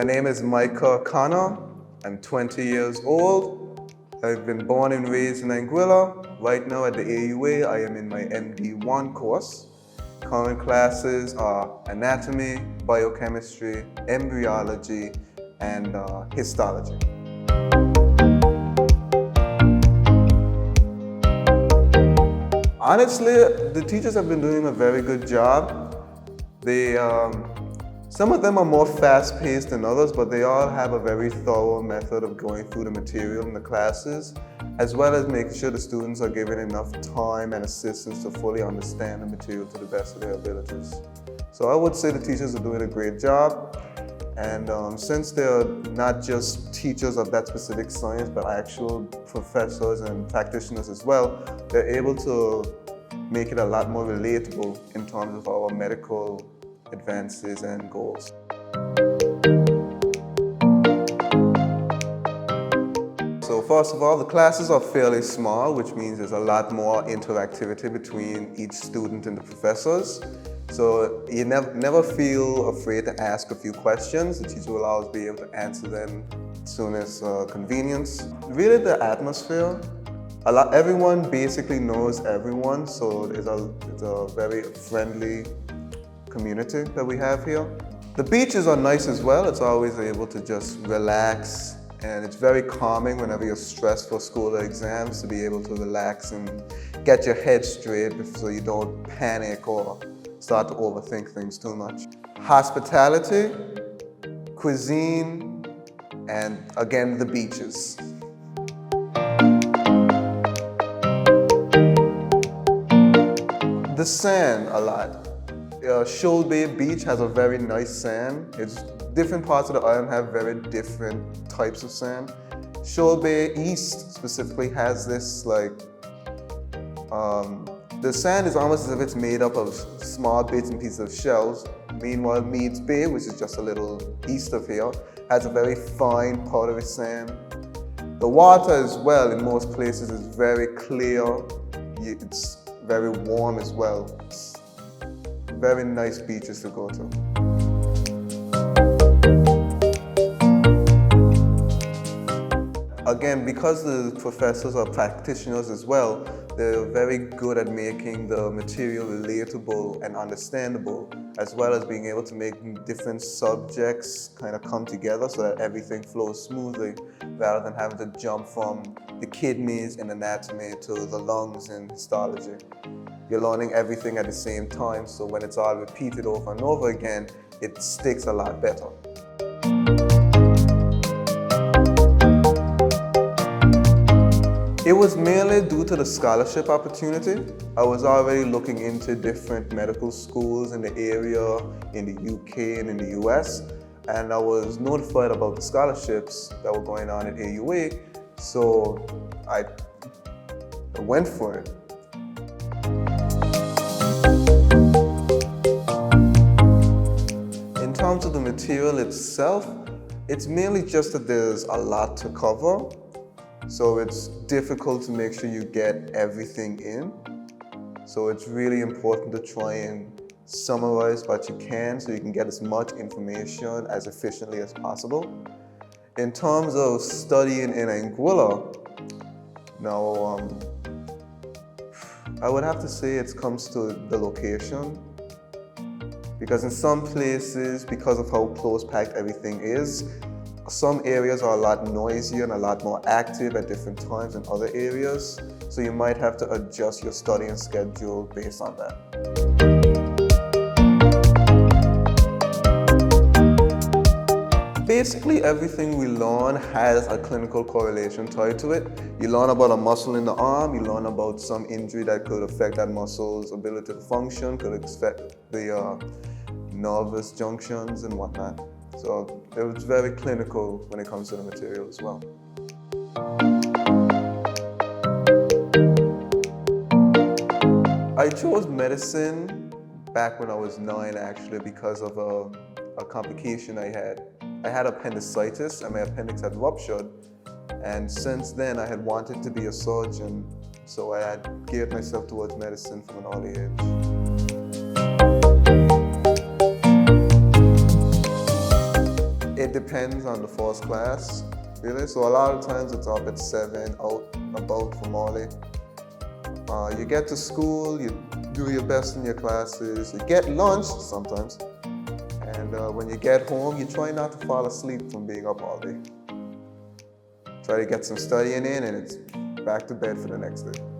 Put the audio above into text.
My name is Micah. I'm 20 years old. I've been born and raised in Anguilla. Right now at the AUA, I am in my MD1 course. Current classes are anatomy, biochemistry, embryology, and histology. Honestly, the teachers have been doing a very good job. Some of them are more fast-paced than others, but they all have a very thorough method of going through the material in the classes, as well as making sure the students are given enough time and assistance to fully understand the material to the best of their abilities. So I would say the teachers are doing a great job. And since they're not just teachers of that specific science, but actual professors and practitioners as well, they're able to make it a lot more relatable in terms of our medical advances and goals. So first of all, the classes are fairly small, which means there's a lot more interactivity between each student and the professors. So you never feel afraid to ask a few questions. The teacher will always be able to answer them as soon as convenience. Really, the atmosphere. Everyone basically knows everyone, so it's a very friendly community that we have here. The beaches are nice as well. It's always able to just relax, and it's very calming whenever you're stressed for school or exams, to be able to relax and get your head straight so you don't panic or start to overthink things too much. Hospitality, cuisine, and again, the beaches. The sand, a lot. Shoal Bay Beach has a very nice sand. Different parts of the island have very different types of sand. Shoal Bay East specifically has this the sand is almost as if it's made up of small bits and pieces of shells. Meanwhile, Meads Bay, which is just a little east of here, has a very fine powdery sand. The water as well in most places is very clear. It's very warm as well. It's very nice beaches to go to. Again, because the professors are practitioners as well, they're very good at making the material relatable and understandable, as well as being able to make different subjects kind of come together so that everything flows smoothly, rather than having to jump from the kidneys in anatomy to the lungs in histology. You're learning everything at the same time, so when it's all repeated over and over again, it sticks a lot better. It was mainly due to the scholarship opportunity. I was already looking into different medical schools in the area, in the UK and in the US, and I was notified about the scholarships that were going on at AUA, so I went for it. In terms of the material itself, it's mainly just that there's a lot to cover. So it's difficult to make sure you get everything in. So it's really important to try and summarize what you can so you can get as much information as efficiently as possible. In terms of studying in Anguilla, now I would have to say it comes to the location. Because in some places, because of how close packed everything is, some areas are a lot noisier and a lot more active at different times than other areas, so you might have to adjust your studying schedule based on that. Basically, everything we learn has a clinical correlation tied to it. You learn about a muscle in the arm, you learn about some injury that could affect that muscle's ability to function, could affect the nervous junctions and whatnot. So it was very clinical when it comes to the material as well. I chose medicine back when I was 9 actually because of a complication I had. I had appendicitis and my appendix had ruptured, and since then I had wanted to be a surgeon, so I had geared myself towards medicine from an early age. It depends on the first class, really. So a lot of times it's up at 7, out about from early. You get to school, you do your best in your classes, you get lunch sometimes, and when you get home, you try not to fall asleep from being up all day. Try to get some studying in, and it's back to bed for the next day.